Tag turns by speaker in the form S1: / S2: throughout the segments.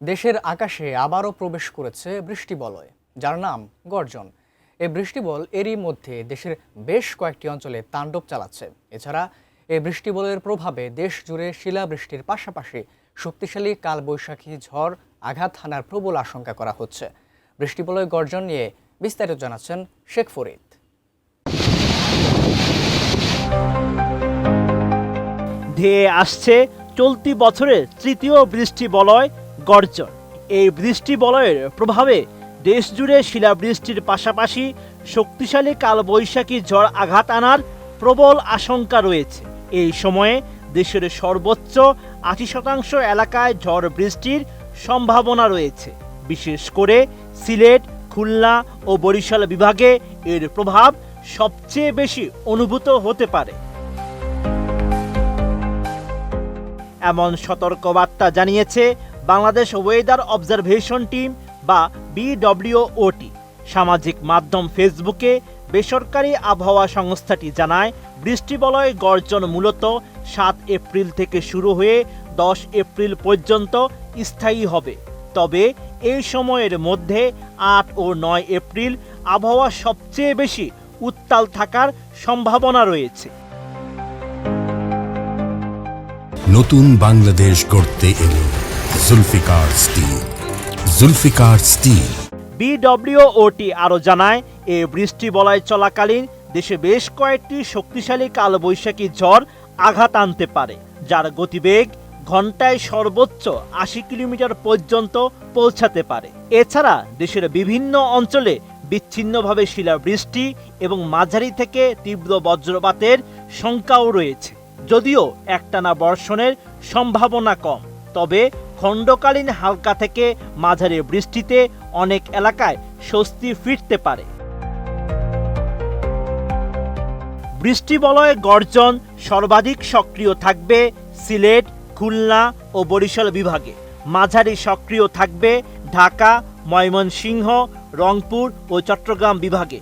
S1: দেশের আকাশে আবারও প্রবেশ করেছে বৃষ্টিবলয়, যার নাম গর্জন। এই বৃষ্টিবল এরই মধ্যে দেশের বেশ কয়েকটি অঞ্চলে তাণ্ডব চালাচ্ছে। এছাড়া এই বৃষ্টিবলয়ের প্রভাবে দেশ জুড়ে শিলাবৃষ্টির পাশাপাশি শক্তিশালী কালবৈশাখী ঝড় আঘাত হানার প্রবল আশঙ্কা করা হচ্ছে। বৃষ্টিবলয় গর্জন নিয়ে বিস্তারিত জানাচ্ছেন শেখ ফরিদ।
S2: ধেয়ে আসছে চলতি বছরের তৃতীয় বৃষ্টিবলয় গর্জন। এই বৃষ্টিবলয়ের প্রভাবে দেশ জুড়ে শিলাবৃষ্টির পাশাপাশি শক্তিশালী কালবৈশাখী ঝড় আঘাত আনার প্রবল আশঙ্কা রয়েছে। এই সময়ে দেশের সর্বোচ্চ ৮০% এলাকায় ঝড় বৃষ্টির সম্ভাবনা রয়েছে। বিশেষ করে সিলেট, খুলনা ও বরিশাল বিভাগে এর প্রভাব সবচেয়ে বেশি অনুভূত হতে পারে। এমন সতর্কবার্তা জানিয়েছে বাংলাদেশ ওয়েদার অবজারভেশন টিম বা BWOT। সামাজিক মাধ্যম ফেসবুকে বেসরকারি আবহাওয়া সংস্থাটি জানায়, বৃষ্টিবলয় গর্জন মূলত ৭ এপ্রিল থেকে শুরু হয়ে ১০ এপ্রিল পর্যন্ত স্থায়ী হবে। তবে এই সময়ের মধ্যে ৮ ও ৯ এপ্রিল আবহাওয়া সবচেয়ে বেশি উত্তাল থাকার সম্ভাবনা রয়েছে।
S3: নতুন বাংলাদেশ গড়তে এলো Zulfikar steel. Zulfikar steel.
S2: BWOT আরও জানায়, এই বৃষ্টিবলয় চলাকালীন দেশে বেশ কয়েকটি শক্তিশালী কালবৈশাখী ঝড় আঘাত আনতে পারে, যার গতিবেগ ঘন্টায় সর্বোচ্চ ৮০ কিলোমিটার পর্যন্ত পৌঁছাতে পারে। এছাড়া দেশের বিভিন্ন অঞ্চলে বিচ্ছিন্নভাবে শিলাবৃষ্টি এবং মাঝারি থেকে তীব্র বজ্রপাতের শঙ্কাও রয়েছে। যদিও একটানা বর্ষণের সম্ভাবনা কম, তবে খণ্ডকালীন হালকা থেকে মাঝারি বৃষ্টিতে অনেক এলাকায় স্বস্তি ফিরতে পারে। বৃষ্টিবলয় গর্জন সর্বাধিক সক্রিয় থাকবে সিলেট, খুলনা ও বরিশাল বিভাগে। মাঝারি সক্রিয় থাকবে ঢাকা, ময়মনসিংহ, রংপুর ও চট্টগ্রাম বিভাগে।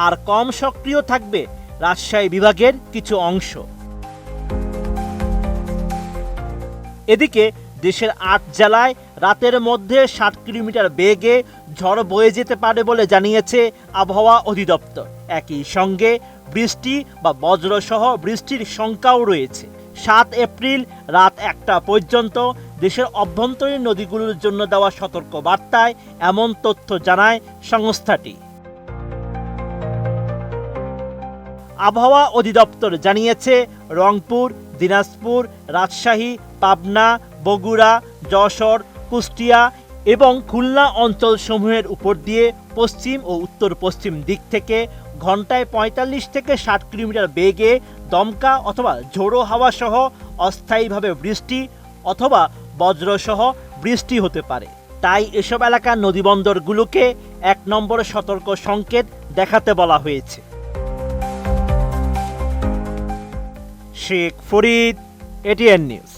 S2: আর কম সক্রিয় থাকবে রাজশাহী বিভাগের কিছু অংশ। এদিকে দেশের ৮ জেলায় রাতের মধ্যে ৬০ কিলোমিটার বেগে ঝড় বয়ে যেতে পারে বলে জানিয়েছে আবহাওয়া অধিদপ্তর। একই সঙ্গে বৃষ্টি বা বজ্রসহ বৃষ্টির শঙ্কাও রয়েছে। ৭ এপ্রিল রাত ১টা পর্যন্ত দেশের অভ্যন্তরীণ নদীগুলোর জন্য দেওয়া সতর্ক বার্তায় এমন তথ্য জানায় সংস্থাটি। আবহাওয়া অধিদপ্তর জানিয়েছে, রংপুর, দিনাজপুর, রাজশাহী, পাবনা, বগুড়া, যশোর, কুষ্টিয়া এবং খুলনা অঞ্চলসমূহের উপর দিয়ে পশ্চিম ও উত্তর পশ্চিম দিক থেকে ঘন্টায় ৪৫ থেকে ৬০ কিলোমিটার বেগে দমকা অথবা ঝোড়ো হাওয়া সহ অস্থায়ীভাবে বৃষ্টি অথবা বজ্রসহ বৃষ্টি হতে পারে। তাই এসব এলাকার নদীবন্দরগুলোকে ১ নম্বর সতর্ক সংকেত দেখাতে বলা হয়েছে। Sheikh Farid, ATN news.